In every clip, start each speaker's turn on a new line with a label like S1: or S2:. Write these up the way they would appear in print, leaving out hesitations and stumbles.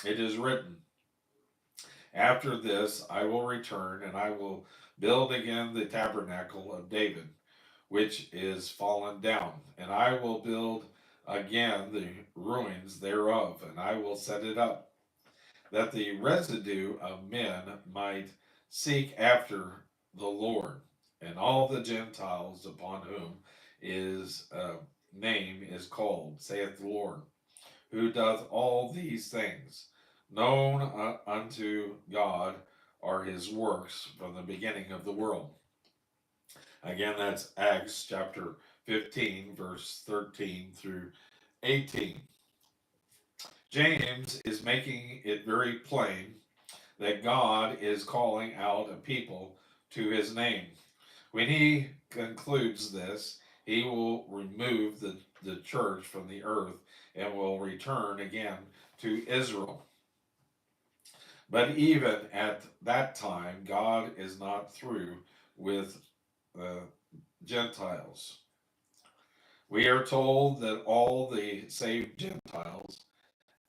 S1: It is written, after this I will return, and I will build again the tabernacle of David, which is fallen down, and I will build again the ruins thereof, and I will set it up, that the residue of men might seek after the Lord, and all the Gentiles upon whom his name is called, saith the Lord, who doth all these things. Known unto God are his works from the beginning of the world. Again, that's Acts chapter 15, verse 13 through 18. James is making it very plain that God is calling out a people to his name. When he concludes this, he will remove the church from the earth and will return again to Israel. But even at that time, God is not through with the Gentiles. We are told that all the saved Gentiles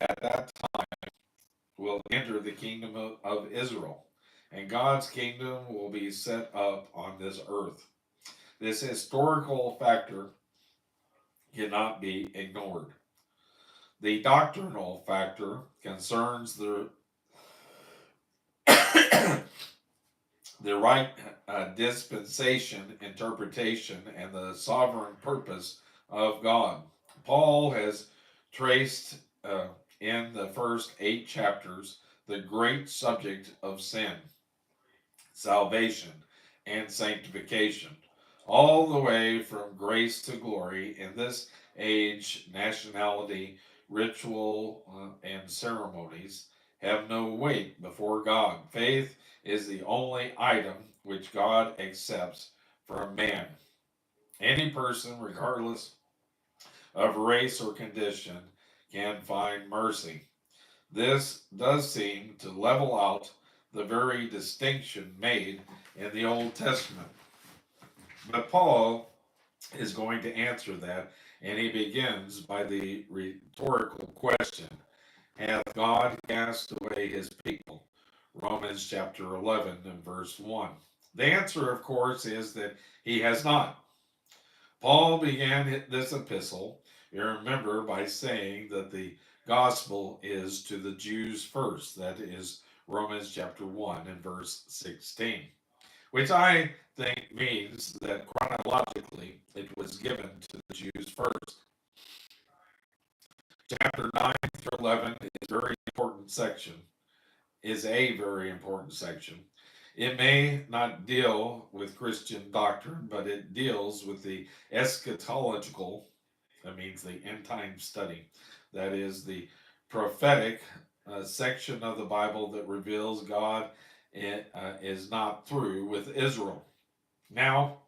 S1: at that time will enter the kingdom of Israel, and God's kingdom will be set up on this earth. This historical factor cannot be ignored. The doctrinal factor concerns the right dispensation, interpretation, and the sovereign purpose of God. Paul has traced in the first 8 chapters the great subject of sin, salvation, and sanctification, all the way from grace to glory. In this age, nationality, ritual, and ceremonies have no weight before God. Faith is the only item which God accepts from man. Any person, regardless of race or condition, can find mercy. This does seem to level out the very distinction made in the Old Testament. But Paul is going to answer that, and he begins by the rhetorical question, hath God cast away his people? Romans chapter 11 and verse 1. The answer, of course, is that he has not. Paul began this epistle, you remember, by saying that the gospel is to the Jews first. That is Romans chapter 1 and verse 16, which I think means that chronologically it was given to the Jews first. Chapter 9 through 11 is a very important section, It may not deal with Christian doctrine, but it deals with the eschatological, that means the end time study, that is the prophetic section of the Bible that reveals God is not through with Israel. Now,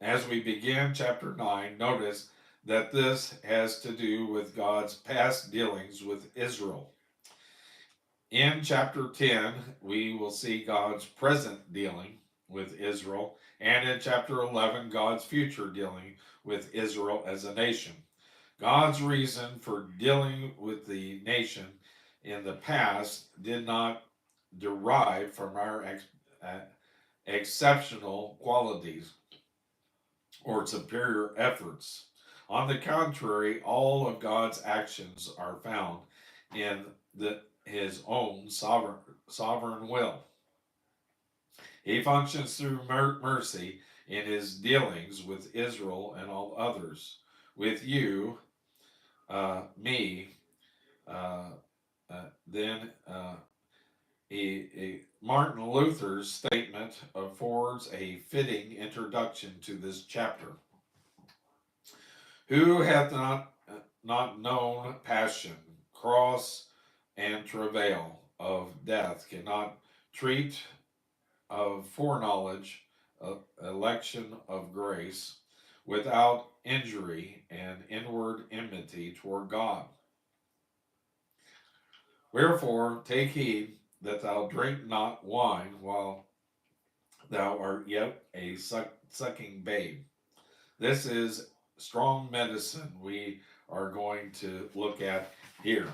S1: as we begin chapter 9, notice that this has to do with God's past dealings with Israel. In chapter 10, we will see God's present dealing with Israel, and in chapter 11, God's future dealing with Israel as a nation. God's reason for dealing with the nation in the past did not derive from our exceptional qualities or superior efforts. On the contrary, all of God's actions are found in his own sovereign will. He functions through mercy in his dealings with Israel and all others. With you, me, uh, then Martin Luther's statement affords a fitting introduction to this chapter. Who hath not known passion, cross, and travail of death, cannot treat of foreknowledge, election of grace, without injury and inward enmity toward God. Wherefore, take heed that thou drink not wine while thou art yet a sucking babe. This is strong medicine we are going to look at here.